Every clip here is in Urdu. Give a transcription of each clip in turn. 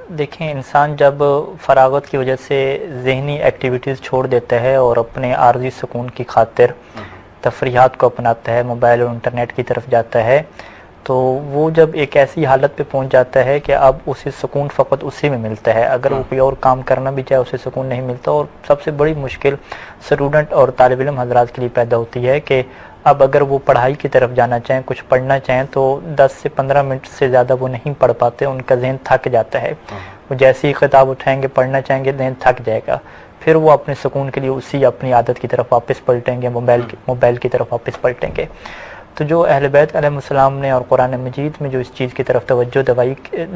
دیکھیں انسان جب فراغت کی وجہ سے ذہنی ایکٹیویٹیز چھوڑ دیتا ہے اور اپنے عارضی سکون کی خاطر تفریحات کو اپناتا ہے، موبائل اور انٹرنیٹ کی طرف جاتا ہے، تو وہ جب ایک ایسی حالت پہ پہنچ جاتا ہے کہ اب اسے سکون فقط اسی میں ملتا ہے، اگر وہ کوئی اور کام کرنا بھی چاہے اسے سکون نہیں ملتا۔ اور سب سے بڑی مشکل اسٹوڈنٹ اور طالب علم حضرات کے لیے پیدا ہوتی ہے کہ اب اگر وہ پڑھائی کی طرف جانا چاہیں، کچھ پڑھنا چاہیں، تو 10 سے 15 منٹ سے زیادہ وہ نہیں پڑھ پاتے، ان کا ذہن تھک جاتا ہے۔ وہ جیسے ہی خطاب اٹھائیں گے، پڑھنا چاہیں گے، ذہن تھک جائے گا، پھر وہ اپنے سکون کے لیے اسی اپنی عادت کی طرف واپس پلٹیں گے، موبائل کی طرف واپس پلٹیں گے۔ تو جو اہل بیت علیہ السلام نے اور قرآن مجید میں جو اس چیز کی طرف توجہ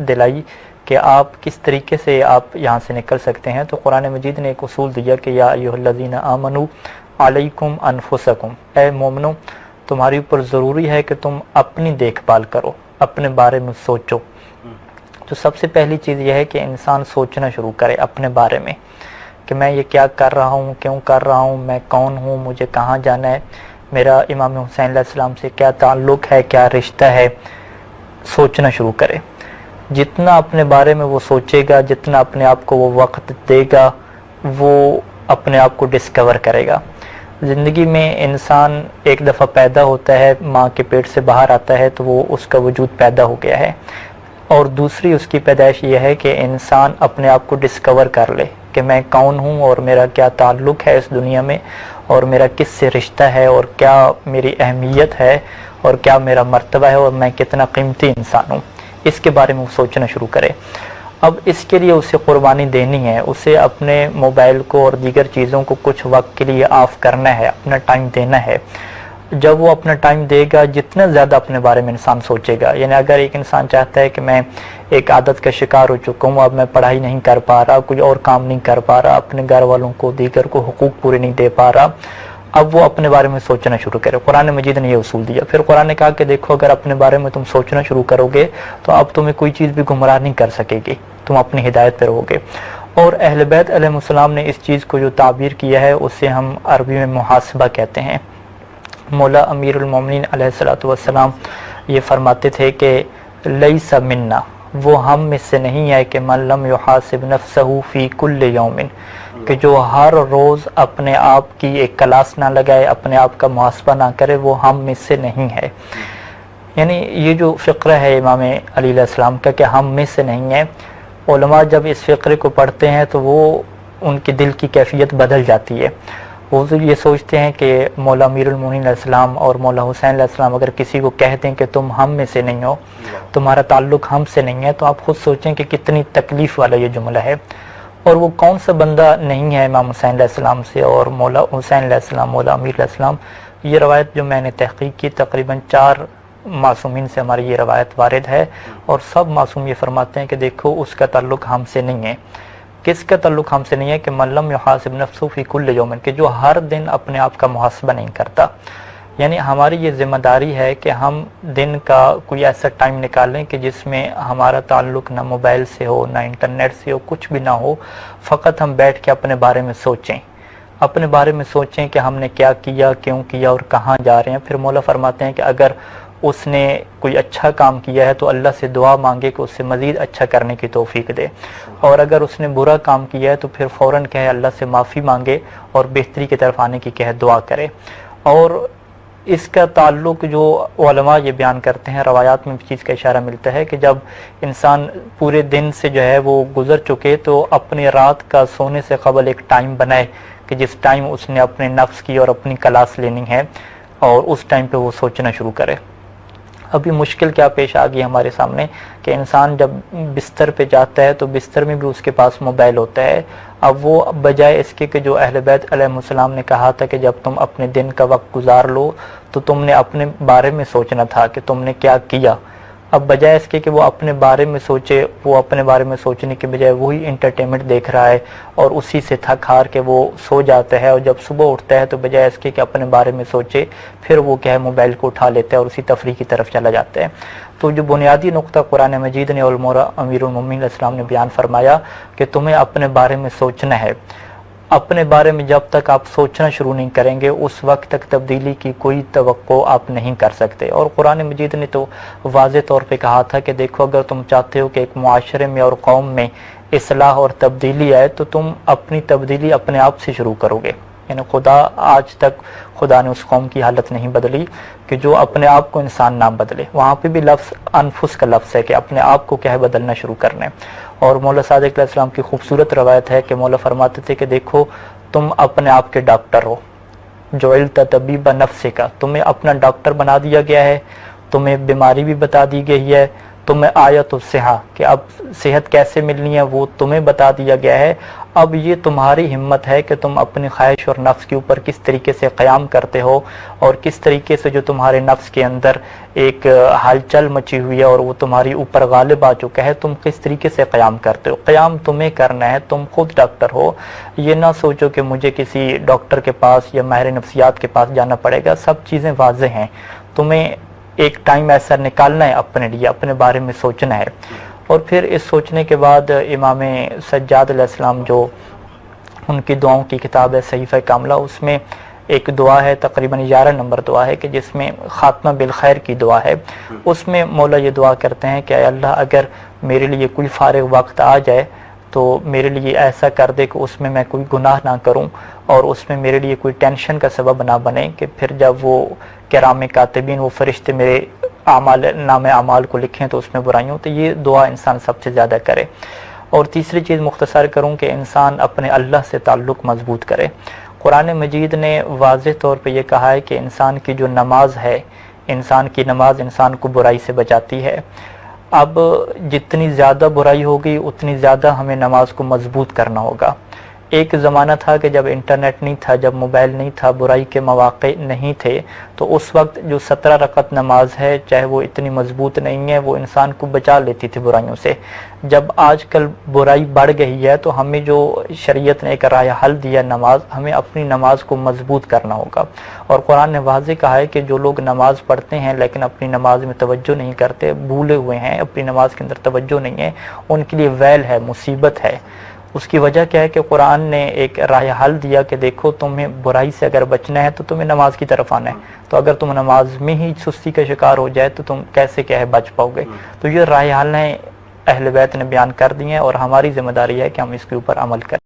دلائی کہ آپ کس طریقے سے آپ یہاں سے نکل سکتے ہیں، تو قرآن مجید نے ایک اصول دیا کہ یا ایھا الذین آمنوا علیکم انفسکم، اے مومنو تمہاری اوپر ضروری ہے کہ تم اپنی دیکھ بھال کرو، اپنے بارے میں سوچو۔ تو سب سے پہلی چیز یہ ہے کہ انسان سوچنا شروع کرے اپنے بارے میں کہ میں یہ کیا کر رہا ہوں، کیوں کر رہا ہوں، میں کون ہوں، مجھے کہاں جانا ہے، میرا امام حسین علیہ السلام سے کیا تعلق ہے، کیا رشتہ ہے۔ سوچنا شروع کرے، جتنا اپنے بارے میں وہ سوچے گا، جتنا اپنے آپ کو وہ وقت دے گا، وہ اپنے آپ کو ڈسکور کرے گا۔ زندگی میں انسان ایک دفعہ پیدا ہوتا ہے، ماں کے پیٹ سے باہر آتا ہے تو وہ اس کا وجود پیدا ہو گیا ہے، اور دوسری اس کی پیدائش یہ ہے کہ انسان اپنے آپ کو ڈسکور کر لے کہ میں کون ہوں اور میرا کیا تعلق ہے اس دنیا میں، اور میرا کس سے رشتہ ہے، اور کیا میری اہمیت ہے، اور کیا میرا مرتبہ ہے، اور میں کتنا قیمتی انسان ہوں۔ اس کے بارے میں وہ سوچنا شروع کرے۔ اب اس کے لیے اسے قربانی دینی ہے، اسے اپنے موبائل کو اور دیگر چیزوں کو کچھ وقت کے لیے آف کرنا ہے، اپنا ٹائم دینا ہے۔ جب وہ اپنا ٹائم دے گا، جتنا زیادہ اپنے بارے میں انسان سوچے گا، یعنی اگر ایک انسان چاہتا ہے کہ میں ایک عادت کا شکار ہو چکا ہوں، اب میں پڑھائی نہیں کر پا رہا، کوئی اور کام نہیں کر پا رہا، اپنے گھر والوں کو دیگر کو حقوق پورے نہیں دے پا رہا، اب وہ اپنے بارے میں سوچنا شروع کرے۔ قرآن مجید نے یہ اصول دیا، پھر قرآن نے کہا کہ دیکھو اگر اپنے بارے میں تم سوچنا شروع کرو گے تو اب تمہیں کوئی چیز بھی گمراہ نہیں کر سکے گی، تم اپنی ہدایت پہ رہو گے۔ اور اہل بیت علیہ السلام نے اس چیز کو جو تعبیر کیا ہے اسے ہم عربی میں محاسبہ کہتے ہیں۔ مولا امیر المومنین علیہ الصلوۃ والسلام یہ فرماتے تھے کہ لیس منا، وہ ہم میں سے نہیں ہے کہ من لم یحاسب نفسہ فی کل یوم، کہ جو ہر روز اپنے آپ کی ایک کلاس نہ لگائے، اپنے آپ کا محاسبہ نہ کرے، وہ ہم میں سے نہیں ہے۔ یعنی یہ جو فقرہ ہے امام علی علیہ السلام کا کہ ہم میں سے نہیں ہے، علماء جب اس فقرے کو پڑھتے ہیں تو وہ ان کے دل کی کیفیت بدل جاتی ہے۔ وہ یہ سوچتے ہیں کہ مولا امیر المومنین علیہ السلام اور مولا حسین علیہ السلام اگر کسی کو کہتے ہیں کہ تم ہم میں سے نہیں ہو، تمہارا تعلق ہم سے نہیں ہے، تو آپ خود سوچیں کہ کتنی تکلیف والا یہ جملہ ہے۔ اور وہ کون سا بندہ نہیں ہے امام حسین علیہ السلام سے اور مولا حسین علیہ السلام، مولا امیر علیہ السلام۔ یہ روایت جو میں نے تحقیق کی، تقریباً 4 معصومین سے ہماری یہ روایت وارد ہے، اور سب معصوم یہ فرماتے ہیں کہ دیکھو اس کا تعلق ہم سے نہیں ہے۔ کس کا تعلق ہم سے نہیں ہے؟ کہ من لم یحاسب نفسہ فی کل یوم، کہ جو ہر دن اپنے آپ کا محاسبہ نہیں کرتا۔ یعنی ہماری یہ ذمہ داری ہے کہ ہم دن کا کوئی ایسا ٹائم نکالیں کہ جس میں ہمارا تعلق نہ موبائل سے ہو، نہ انٹرنیٹ سے ہو، کچھ بھی نہ ہو، فقط ہم بیٹھ کے اپنے بارے میں سوچیں، اپنے بارے میں سوچیں کہ ہم نے کیا کیا، کیوں کیا اور کہاں جا رہے ہیں۔ پھر مولا فرماتے ہیں کہ اگر اس نے کوئی اچھا کام کیا ہے تو اللہ سے دعا مانگے کہ اس سے مزید اچھا کرنے کی توفیق دے، اور اگر اس نے برا کام کیا ہے تو پھر فوراً کہے اللہ سے معافی مانگے اور بہتری کی طرف آنے کی کہے دعا کرے۔ اور اس کا تعلق جو علماء یہ بیان کرتے ہیں، روایات میں بھی چیز کا اشارہ ملتا ہے کہ جب انسان پورے دن سے جو ہے وہ گزر چکے تو اپنی رات کا سونے سے قبل ایک ٹائم بنائے کہ جس ٹائم اس نے اپنے نفس کی اور اپنی کلاس لینی ہے، اور اس ٹائم پہ وہ سوچنا شروع کرے۔ ابھی مشکل کیا پیش آ گئی ہمارے سامنے کہ انسان جب بستر پہ جاتا ہے تو بستر میں بھی اس کے پاس موبائل ہوتا ہے۔ اب وہ بجائے اس کے کہ جو اہل بیت علیہ السلام نے کہا تھا کہ جب تم اپنے دن کا وقت گزار لو تو تم نے اپنے بارے میں سوچنا تھا کہ تم نے کیا کیا، اب بجائے اس کے کہ وہ اپنے بارے میں سوچے، وہ اپنے بارے میں سوچنے کے بجائے وہی انٹرٹینمنٹ دیکھ رہا ہے اور اسی سے تھک ہار کے وہ سو جاتا ہے، اور جب صبح اٹھتا ہے تو بجائے اس کے کہ اپنے بارے میں سوچے، پھر وہ کیا ہے موبائل کو اٹھا لیتا ہے اور اسی تفریح کی طرف چلا جاتا ہے۔ تو جو بنیادی نقطہ قرآن مجید نے اور امیر المومنین علیہ السلام نے بیان فرمایا کہ تمہیں اپنے بارے میں سوچنا ہے۔ اپنے بارے میں جب تک آپ سوچنا شروع نہیں کریں گے اس وقت تک تبدیلی کی کوئی توقع آپ نہیں کر سکتے. اور قرآن مجید نے تو واضح طور پہ کہا تھا کہ دیکھو اگر تم چاہتے ہو کہ ایک معاشرے میں اور قوم میں اصلاح اور تبدیلی آئے تو تم اپنی تبدیلی اپنے آپ سے شروع کرو گے. یعنی آج تک خدا نے اس قوم کی حالت نہیں بدلی کہ جو اپنے آپ کو انسان نہ بدلے. وہاں پہ بھی لفظ انفس کا لفظ ہے کہ اپنے آپ کو کیا ہے بدلنا شروع کرنے. اور مولا صادق علیہ السلام کی خوبصورت روایت ہے کہ مولا فرماتے تھے کہ دیکھو تم اپنے آپ کے ڈاکٹر ہو. جعلت طبیب نفسک، تمہیں اپنا ڈاکٹر بنا دیا گیا ہے، تمہیں بیماری بھی بتا دی گئی ہے، تمہیں آیت الصحہ کہ اب صحت کیسے ملنی ہے وہ تمہیں بتا دیا گیا ہے. اب یہ تمہاری ہمت ہے کہ تم اپنی خواہش اور نفس کے اوپر کس طریقے سے قیام کرتے ہو اور کس طریقے سے جو تمہارے نفس کے اندر ایک ہلچل مچی ہوئی ہے اور وہ تمہاری اوپر غالب آ چکا ہے تم کس طریقے سے قیام کرتے ہو. قیام تمہیں کرنا ہے، تم خود ڈاکٹر ہو. یہ نہ سوچو کہ مجھے کسی ڈاکٹر کے پاس یا ماہر نفسیات کے پاس جانا پڑے گا. سب چیزیں واضح ہیں. تمہیں ایک ٹائم ایسا نکالنا ہے اپنے لیے، اپنے بارے میں سوچنا ہے. اور پھر اس سوچنے کے بعد امام سجاد علیہ السلام جو ان کی دعاؤں کی کتاب ہے صحیفہ کاملہ، اس میں ایک دعا ہے تقریباً 11 نمبر دعا ہے کہ جس میں خاتمہ بالخیر کی دعا ہے. اس میں مولا یہ دعا کرتے ہیں کہ اے اللہ اگر میرے لیے کوئی فارغ وقت آ جائے تو میرے لیے ایسا کر دے کہ اس میں میں کوئی گناہ نہ کروں اور اس میں میرے لیے کوئی ٹینشن کا سبب نہ بنے کہ پھر جب وہ کرام کاتبین وہ فرشتے میرے نام اعمال کو لکھیں تو اس میں برائیوں. تو یہ دعا انسان سب سے زیادہ کرے. اور تیسری چیز مختصر کروں کہ انسان اپنے اللہ سے تعلق مضبوط کرے. قرآن مجید نے واضح طور پہ یہ کہا ہے کہ انسان کی جو نماز ہے، انسان کی نماز انسان کو برائی سے بچاتی ہے. اب جتنی زیادہ برائی ہوگی اتنی زیادہ ہمیں نماز کو مضبوط کرنا ہوگا. ایک زمانہ تھا کہ جب انٹرنیٹ نہیں تھا، جب موبائل نہیں تھا، برائی کے مواقع نہیں تھے، تو اس وقت جو 17 رکعت نماز ہے چاہے وہ اتنی مضبوط نہیں ہے وہ انسان کو بچا لیتی تھی برائیوں سے. جب آج کل برائی بڑھ گئی ہے تو ہمیں جو شریعت نے ایک رائے حل دیا نماز، ہمیں اپنی نماز کو مضبوط کرنا ہوگا. اور قرآن نے واضح کہا ہے کہ جو لوگ نماز پڑھتے ہیں لیکن اپنی نماز میں توجہ نہیں کرتے، بھولے ہوئے ہیں، اپنی نماز کے اندر توجہ نہیں ہے، ان کے لیے ویل ہے، مصیبت ہے. اس کی وجہ کیا ہے کہ قرآن نے ایک راہ حل دیا کہ دیکھو تمہیں برائی سے اگر بچنا ہے تو تمہیں نماز کی طرف آنا ہے. تو اگر تم نماز میں ہی سستی کا شکار ہو جائے تو تم کیسے کیا ہے بچ پاؤ گے. تو یہ راہ حل ہیں اہل بیت نے بیان کر دی ہیں اور ہماری ذمہ داری ہے کہ ہم اس کے اوپر عمل کریں.